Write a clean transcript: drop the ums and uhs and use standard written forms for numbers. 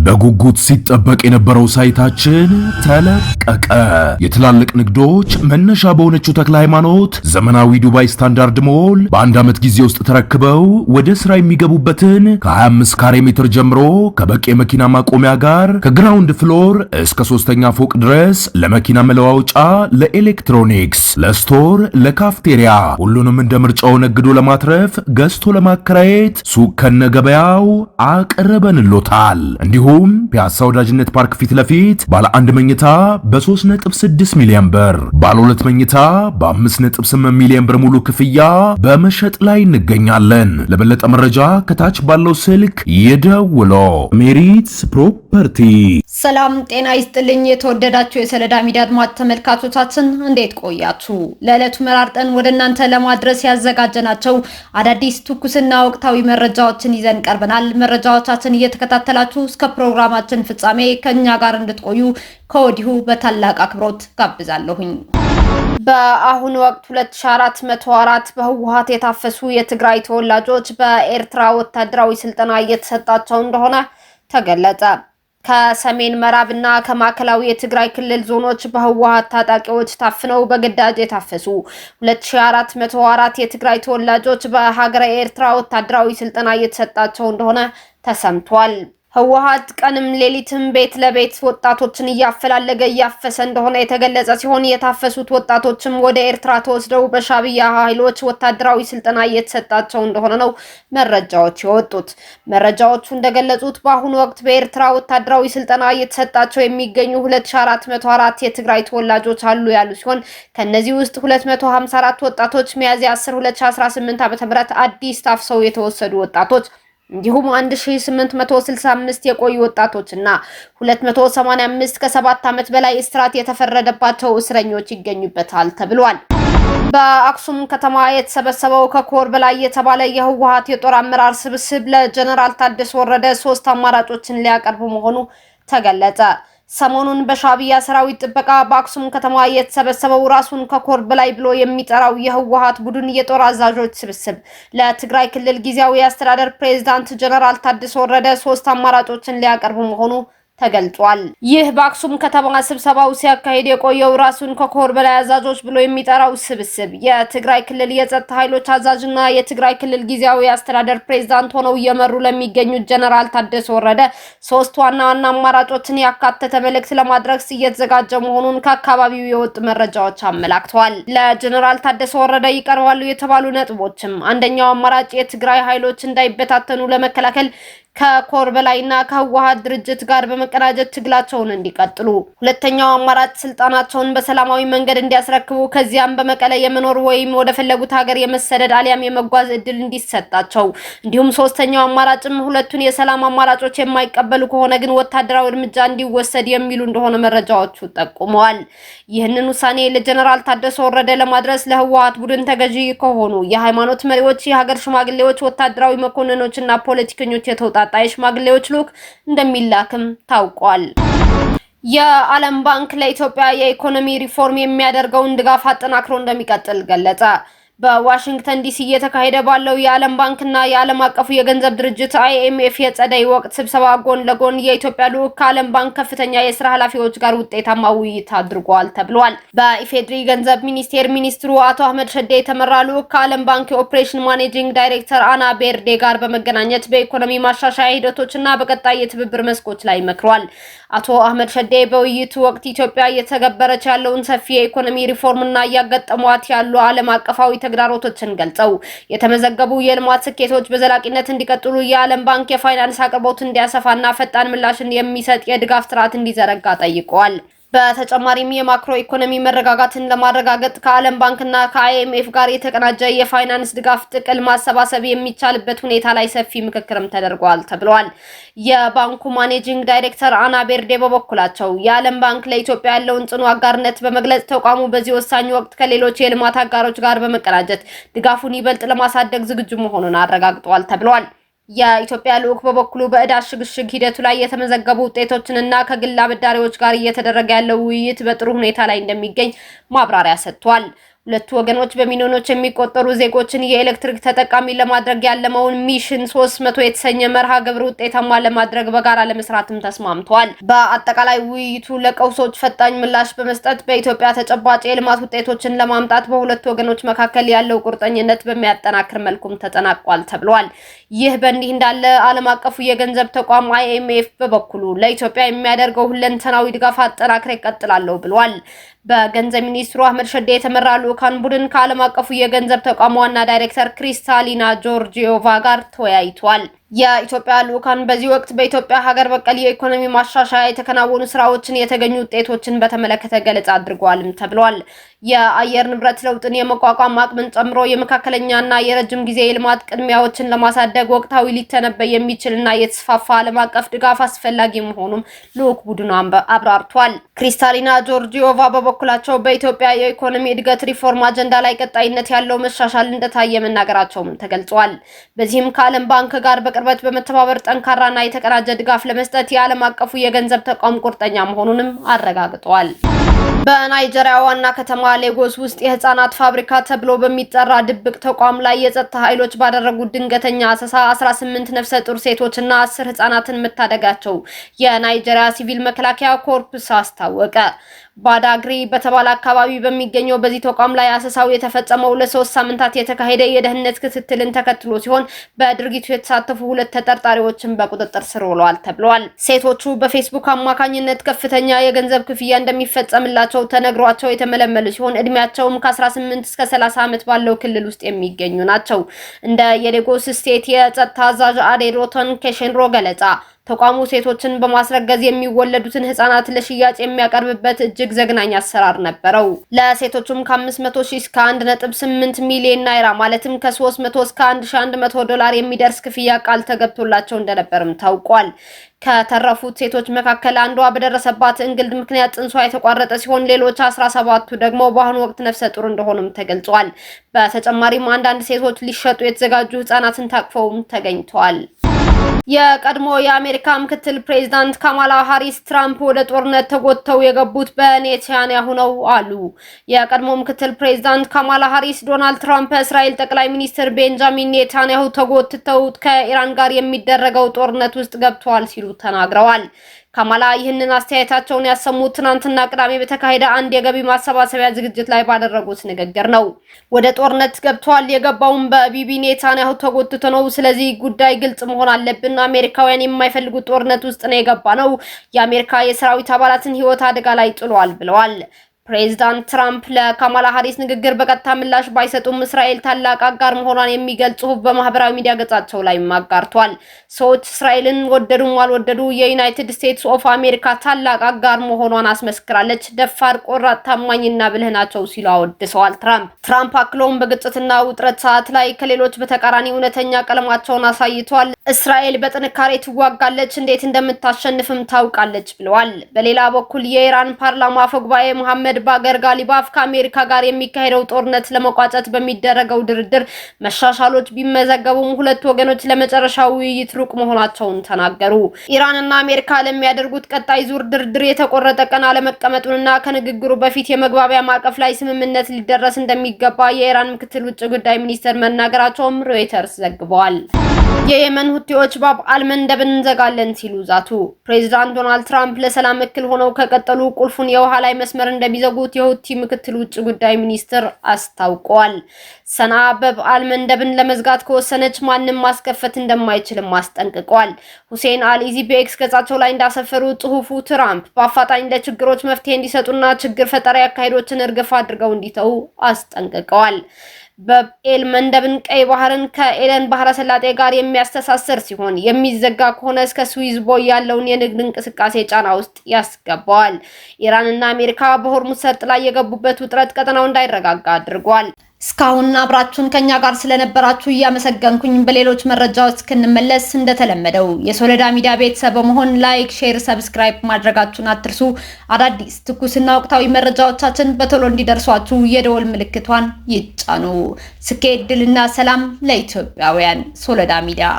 በጉጉት ሲጠበቅ የነበረው ሳይታችን ተለቀቀ። የትላልቅ ንግዶች መነሻ በሆነችው ተክለ ሃይማኖት ዘመናዊ ዱባይ ስታንዳርድ ሞል በአንድ ዓመት ጊዜ ውስጥ ተረክበው ወደ ስራ የሚገቡበትን ከ25 ካሬ ሜትር ጀምሮ ከበቂ የመኪና ማቆሚያ ጋር ከግራውንድ ፍሎር እስከ ሶስተኛ ፎቅ ድረስ ለመኪና መለዋወጫ፣ ለኤሌክትሮኒክስ፣ ለስቶር፣ ለካፍቴሪያ ሁሉንም እንደ ምርጫው ነግዶ ለማትረፍ ገዝቶ ለማከራየት ሱቅ ከነገበያው አቅርበንሎታል። እንዲሁም ፒያሳ ወዳጅነት ፓርክ ፊት ለፊት ባለ 1 መኝታ በ3.6 ሚሊዮን ብር፣ ባለ 2 መኝታ በ5.8 ሚሊዮን ብር ሙሉ ክፍያ በመሸጥ ላይ እንገኛለን። ለበለጠ መረጃ ከታች ባለው ስልክ ይደውሉ። ሜሪትስ ፕሮፐርቲ። ሰላም ጤና ይስጥልኝ። የተወደዳችሁ የሰለዳ ሚዲያ አድማጭ ተመልካቾቻችን እንዴት ቆያችሁ? ለዕለቱ መራርጠን ወደ እናንተ ለማድረስ ያዘጋጀናቸው አዳዲስ ትኩስና ወቅታዊ መረጃዎችን ይዘን ቀርበናል። መረጃዎቻችን እየተከታተላችሁ እስከ ፕሮግራማችን ፍጻሜ ከኛ ጋር እንድትቆዩ ከወዲሁ በታላቅ አክብሮት ጋብዛለሁኝ። በአሁኑ ወቅት 2404 በህወሓት የታፈሱ የትግራይ ተወላጆች በኤርትራ ወታደራዊ ስልጠና እየተሰጣቸው እንደሆነ ተገለጸ። ከሰሜን ምዕራብና ከማዕከላዊ የትግራይ ክልል ዞኖች በህወሓት ታጣቂዎች ታፍነው በግዳጅ የታፈሱ 2404 የትግራይ ተወላጆች በሀገረ ኤርትራ ወታደራዊ ስልጠና እየተሰጣቸው እንደሆነ ተሰምቷል። ህወሓት ቀንም ሌሊትም ቤት ለቤት ወጣቶችን እያፈላለገ እያፈሰ እንደሆነ የተገለጸ ሲሆን የታፈሱት ወጣቶችም ወደ ኤርትራ ተወስደው በሻዕቢያ ኃይሎች ወታደራዊ ስልጠና እየተሰጣቸው እንደሆነ ነው መረጃዎች የወጡት። መረጃዎቹ እንደገለጹት በአሁኑ ወቅት በኤርትራ ወታደራዊ ስልጠና እየተሰጣቸው የሚገኙ 2404 የትግራይ ተወላጆች አሉ ያሉ ሲሆን ከነዚህ ውስጥ 254 ወጣቶች ሚያዝያ 10 2018 ዓ.ም አዲስ ታፍሰው የተወሰዱ ወጣቶች እንዲሁም 1865 የቆዩ ወጣቶችና 285 ከ7 ዓመት በላይ እስራት የተፈረደባቸው እስረኞች ይገኙበታል ተብሏል። በአክሱም ከተማ የተሰበሰበው ከኮር በላይ የተባለ የህወሓት የጦር አመራር ስብስብ ለጀነራል ታደሰ ወረደ 3 አማራጮችን ሊያቀርቡ መሆኑ ተገለጸ። ሰሞኑን በሻዕቢያ ሰራዊት ጥበቃ በአክሱም ከተማ የተሰበሰበው ራሱን ከኮር በላይ ብሎ የሚጠራው የህወሓት ቡድን የጦር አዛዦች ስብስብ ለትግራይ ክልል ጊዜያዊ አስተዳደር ፕሬዝዳንት ጀነራል ታደሰ ወረደ 3 አማራጮችን ሊያቀርቡ መሆኑ ተገልጿል። ይህ በአክሱም ከተማ ስብሰባው ሲያካሂድ የቆየው ራሱን ከኮር በላይ አዛዦች ብሎ የሚጠራው ስብስብ የትግራይ ክልል የጸጥታ ኃይሎች አዛዥና የትግራይ ክልል ጊዜያዊ አስተዳደር ፕሬዝዳንት ሆነው እየመሩ ለሚገኙት ጀነራል ታደሰ ወረደ 3 ዋና አማራጮችን ያካተተ መልእክት ለማድረግ እየተዘጋጀ መሆኑን ከአካባቢው የወጡ መረጃዎች አመላክተዋል። ለጀነራል ታደሰ ወረደ ይቀርባሉ የተባሉ ነጥቦችም አንደኛው አማራጭ የትግራይ ኃይሎች እንዳይበታተኑ ለመከላከል ከኮር በላይና ከህወሓት ድርጅት ጋር በመቀናጀት ትግላቸውን እንዲቀጥሉ፣ ሁለተኛው አማራጭ ስልጣናቸውን በሰላማዊ መንገድ እንዲያስረክቡ ከዚያም በመቀለ የመኖር ወይም ወደ ፈለጉት ሀገር የመሰደድ አሊያም የመጓዝ እድል እንዲሰጣቸው፣ እንዲሁም ሶስተኛው አማራጭም ሁለቱን የሰላም አማራጮች የማይቀበሉ ከሆነ ግን ወታደራዊ እርምጃ እንዲወሰድ የሚሉ እንደሆነ መረጃዎቹ ጠቁመዋል። ይህንን ውሳኔ ለጀነራል ታደሰ ወረደ ለማድረስ ለህወሓት ቡድን ተገዢ ከሆኑ የሃይማኖት መሪዎች፣ የሀገር ሽማግሌዎች፣ ወታደራዊ መኮንኖችና ፖለቲከኞች የተውጣ ሽማግሌዎች ልዑክ እንደሚላክም ታውቋል። የዓለም ባንክ ለኢትዮጵያ የኢኮኖሚ ሪፎርም የሚያደርገውን ድጋፍ አጠናክሮ እንደሚቀጥል ገለጸ። በዋሽንግተን ዲሲ እየተካሄደ ባለው የዓለም ባንክና የዓለም አቀፉ የገንዘብ ድርጅት IMF የጸደይ ወቅት ስብሰባ ጎን ለጎን የኢትዮጵያ ልዑክ ከዓለም ባንክ ከፍተኛ የስራ ኃላፊዎች ጋር ውጤታማ ውይይት አድርጓል ተብሏል። በኢፌድሪ ገንዘብ ሚኒስቴር ሚኒስትሩ አቶ አህመድ ሸዴ የተመራ ልዑክ ከዓለም ባንክ የኦፕሬሽን ማኔጂንግ ዳይሬክተር አና ቤርዴ ጋር በመገናኘት በኢኮኖሚ ማሻሻያ ሂደቶችና በቀጣይ የትብብር መስኮች ላይ መክሯል። አቶ አህመድ ሸዴ በውይይቱ ወቅት ኢትዮጵያ እየተገበረች ያለውን ሰፊ የኢኮኖሚ ሪፎርምና እያጋጠሟት ያሉ ዓለም አቀፋዊ ተግዳሮቶችን ገልጸው የተመዘገቡ የልማት ስኬቶች በዘላቂነት እንዲቀጥሉ የዓለም ባንክ የፋይናንስ አቅርቦት እንዲያሰፋና ፈጣን ምላሽን የሚሰጥ የድጋፍ ስርዓት እንዲዘረጋ ጠይቀዋል። በተጨማሪም የማክሮ ኢኮኖሚ መረጋጋትን ለማረጋገጥ ከዓለም ባንክና ከIMF ጋር የተቀናጀ የፋይናንስ ድጋፍ ጥቅል ማሰባሰብ የሚቻልበት ሁኔታ ላይ ሰፊ ምክክርም ተደርጓል ተብሏል። የባንኩ ማኔጂንግ ዳይሬክተር አና ቤርዴ በበኩላቸው የዓለም ባንክ ለኢትዮጵያ ያለውን ጽኑ አጋርነት በመግለጽ ተቋሙ በዚህ ወሳኝ ወቅት ከሌሎች የልማት አጋሮች ጋር በመቀናጀት ድጋፉን ይበልጥ ለማሳደግ ዝግጁ መሆኑን አረጋግጧል ተብሏል። የኢትዮጵያ ልዑክ በበኩሉ በዕዳ ሽግሽግ ሂደቱ ላይ የተመዘገቡ ውጤቶችንና ከግል አበዳሪዎች ጋር እየተደረገ ያለው ውይይት በጥሩ ሁኔታ ላይ እንደሚገኝ ማብራሪያ ሰጥቷል። ሁለቱ ወገኖች በሚሊዮኖች የሚቆጠሩ ዜጎችን የኤሌክትሪክ ተጠቃሚ ለማድረግ ያለመውን ሚሽን 300 የተሰኘ መርሃ ግብር ውጤታማ ለማድረግ በጋራ ለመስራትም ተስማምተዋል። በአጠቃላይ ውይይቱ ለቀውሶች ፈጣን ምላሽ በመስጠት በኢትዮጵያ ተጨባጭ የልማት ውጤቶችን ለማምጣት በሁለቱ ወገኖች መካከል ያለው ቁርጠኝነት በሚያጠናክር መልኩም ተጠናቋል ተብሏል። ይህ በእንዲህ እንዳለ ዓለም አቀፉ የገንዘብ ተቋም IMF በበኩሉ ለኢትዮጵያ የሚያደርገው ሁለንተናዊ ድጋፍ አጠናክሮ ይቀጥላል ብሏል። በገንዘብ ሚኒስትሩ አህመድ ሸዴ የተመራ ልዑካን ቡድን ከዓለም አቀፉ የገንዘብ ተቋም ዋና ዳይሬክተር ክሪስታሊና ጆርጂዮቫ ጋር ተወያይቷል። የኢትዮጵያ ልዑካን በዚህ ወቅት በኢትዮጵያ ሀገር በቀል የኢኮኖሚ ማሻሻያ የተከናወኑ ስራዎችን፣ የተገኙ ውጤቶችን በተመለከተ ገለጻ አድርገዋልም ተብሏል። የአየር ንብረት ለውጥን የመቋቋም አቅምን ጨምሮ የመካከለኛና የረጅም ጊዜ የልማት ቅድሚያዎችን ለማሳደግ ወቅታዊ ሊተነበይ የሚችልና የተስፋፋ ዓለም አቀፍ ድጋፍ አስፈላጊ መሆኑም ልዑክ ቡድኑ አብራርቷል። ክሪስታሊና ጆርጂዮቫ በበኩላቸው በኢትዮጵያ የኢኮኖሚ እድገት ሪፎርም አጀንዳ ላይ ቀጣይነት ያለው መሻሻል እንደታየ መናገራቸውም ተገልጿል። በዚህም ከዓለም ባንክ ጋር በቅርበት በመተባበር ጠንካራና የተቀናጀ ድጋፍ ለመስጠት የዓለም አቀፉ የገንዘብ ተቋም ቁርጠኛ መሆኑንም አረጋግጠዋል። በናይጄሪያ ዋና ከተማ ሌጎስ ውስጥ የህፃናት ፋብሪካ ተብሎ በሚጠራ ድብቅ ተቋም ላይ የጸጥታ ኃይሎች ባደረጉት ድንገተኛ አሰሳ 18 ነፍሰ ጡር ሴቶችና 10 ህፃናትን መታደጋቸው የናይጄሪያ ሲቪል መከላከያ ኮርፕስ አስታወቀ። ባዳግሪ በተባለ አካባቢ በሚገኘው በዚህ ተቋም ላይ አሰሳው የተፈጸመው ለ3 ሳምንታት የተካሄደ የደህንነት ክትትልን ተከትሎ ሲሆን በድርጊቱ የተሳተፉ 2 ተጠርጣሪዎችን በቁጥጥር ስር ውለዋል ተብሏል። ሴቶቹ በፌስቡክ አማካኝነት ከፍተኛ የገንዘብ ክፍያ እንደሚፈጸምላቸው ተነግሯቸው የተመለመሉ ሲሆን እድሜያቸውም ከ18 እስከ 30 ዓመት ባለው ክልል ውስጥ የሚገኙ ናቸው። እንደ የሌጎስ ስቴት የጸጥታ አዛዥ አዴሮቶን ኬሽንሮ ገለጻ ተቋሙ ሴቶችን በማስረገዝ የሚወለዱትን ህፃናት ለሽያጭ የሚያቀርብበት እጅግ ዘግናኝ አሰራር ነበረው። ለሴቶቹም ከ500,000 እስከ 1.8 ሚሊዮን ናይራ ማለትም ከ300 እስከ $1,100 የሚደርስ ክፍያ ቃል ተገብቶላቸው እንደነበርም ታውቋል። ከተረፉት ሴቶች መካከል አንዷ በደረሰባት እንግልት ምክንያት ጽንሷ የተቋረጠ ሲሆን ሌሎች 17ቱ ደግሞ በአሁኑ ወቅት ነፍሰ ጡር እንደሆኑም ተገልጿል። በተጨማሪም አንዳንድ ሴቶች ሊሸጡ የተዘጋጁ ህፃናትን ታቅፈውም ተገኝተዋል። የቀድሞ የአሜሪካ ምክትል ፕሬዝዳንት ካማላ ሃሪስ ትራምፕ ወደ ጦርነት ተጎተው የገቡት በኔታንያሁ ነው አሉ። የቀድሞ ምክትል ፕሬዝዳንት ካማላ ሃሪስ ዶናልድ ትራምፕ እስራኤል ጠቅላይ ሚኒስትር ቤንጃሚን ኔታንያሁ ተጎትተው ከኢራን ጋር የሚደረገው ጦርነት ውስጥ ገብተዋል ሲሉ ተናግረዋል። ካማላ ይህንን አስተያየታቸውን ያሰሙት ትናንትና ቅዳሜ በተካሄደ አንድ የገቢ ማሰባሰቢያ ዝግጅት ላይ ባደረጉት ንግግር ነው። ወደ ጦርነት ገብተዋል፣ የገባውን በቢቢ ኔታንያሁ ተጎትቶ ነው። ስለዚህ ጉዳይ ግልጽ መሆን አለብን። አሜሪካውያን የማይፈልጉት ጦርነት ውስጥ ነው የገባ ነው። የአሜሪካ የሰራዊት አባላትን ህይወት አደጋ ላይ ጥሏል ብለዋል። ፕሬዝዳንት ትራምፕ ለካማላ ሃሪስ ንግግር በቀጥታ ምላሽ ባይሰጡም እስራኤል ታላቅ አጋር መሆኗን የሚገልጽ ጽሑፍ በማህበራዊ ሚዲያ ገጻቸው ላይ አጋርቷል። ሰዎች እስራኤልን ወደዱም አልወደዱ የዩናይትድ ስቴትስ ኦፍ አሜሪካ ታላቅ አጋር መሆኗን አስመስክራለች። ደፋር፣ ቆራጥ፣ ታማኝና ብልህ ናቸው ሲሉ አወድሰዋል። ትራምፕ አክለውም በግጭትና ውጥረት ሰዓት ላይ ከሌሎች በተቃራኒ እውነተኛ ቀለማቸውን አሳይቷል። እስራኤል በጥንካሬ ትዋጋለች፣ እንዴት እንደምታሸንፍም ታውቃለች ብለዋል። በሌላ በኩል የኢራን ፓርላማ አፈጉባኤ መሐመድ ባገር ጋሊባፍ ከአሜሪካ ጋር የሚካሄደው ጦርነት ለመቋጨት በሚደረገው ድርድር መሻሻሎች ቢመዘገቡም ሁለቱ ወገኖች ለመጨረሻው ውይይት ሩቅ መሆናቸውን ተናገሩ። ኢራንና አሜሪካ ለሚያደርጉት ቀጣይ ዙር ድርድር የተቆረጠ ቀን አለመቀመጡንና ከንግግሩ በፊት የመግባቢያ ማዕቀፍ ላይ ስምምነት ሊደረስ እንደሚገባ የኢራን ምክትል ውጭ ጉዳይ ሚኒስትር መናገራቸውም ሮይተርስ ዘግበዋል። የየመን ሁቲዎች ባብ አልመንደብን እንዘጋለን ሲሉ ዛቱ። ፕሬዝዳንት ዶናልድ ትራምፕ ለሰላም እክል ሆነው ከቀጠሉ ቁልፉን የውሃ ላይ መስመር እንደሚዘጉት የሁቲ ምክትል ውጭ ጉዳይ ሚኒስትር አስታውቀዋል። ሰና ባብ አልመንደብን ለመዝጋት ከወሰነች ማንም ማስከፈት እንደማይችልም አስጠንቅቀዋል። ሁሴን አልኢዚ በኤክስ ገጻቸው ላይ እንዳሰፈሩ ጽሁፉ ትራምፕ በአፋጣኝ ለችግሮች መፍትሄ እንዲሰጡና ችግር ፈጠራ አካሄዶችን እርግፍ አድርገው እንዲተው አስጠንቅቀዋል። በኤል መንደብን ቀይ ባህርን ከኤደን ባህረ ሰላጤ ጋር የሚያስተሳስር ሲሆን የሚዘጋ ከሆነ እስከ ስዊዝ ቦይ ያለውን የንግድ እንቅስቃሴ ጫና ውስጥ ያስገባዋል። ኢራንና አሜሪካ በሆርሙዝ ሰርጥ ላይ የገቡበት ውጥረት ቀጠናው እንዳይረጋጋ አድርጓል። እስካሁን አብራችሁን ከኛ ጋር ስለነበራችሁ እያመሰገንኩኝ በሌሎች መረጃዎች እስክንመለስ እንደተለመደው የሶለዳ ሚዲያ ቤተሰብ በመሆን ላይክ፣ ሼር፣ ሰብስክራይብ ማድረጋችሁን አትርሱ። አዳዲስ ትኩስና ወቅታዊ መረጃዎቻችን በቶሎ እንዲደርሷችሁ የደወል ምልክቷን ይጫኑ። ስኬት፣ ድልና ሰላም ለኢትዮጵያውያን። ሶለዳ ሚዲያ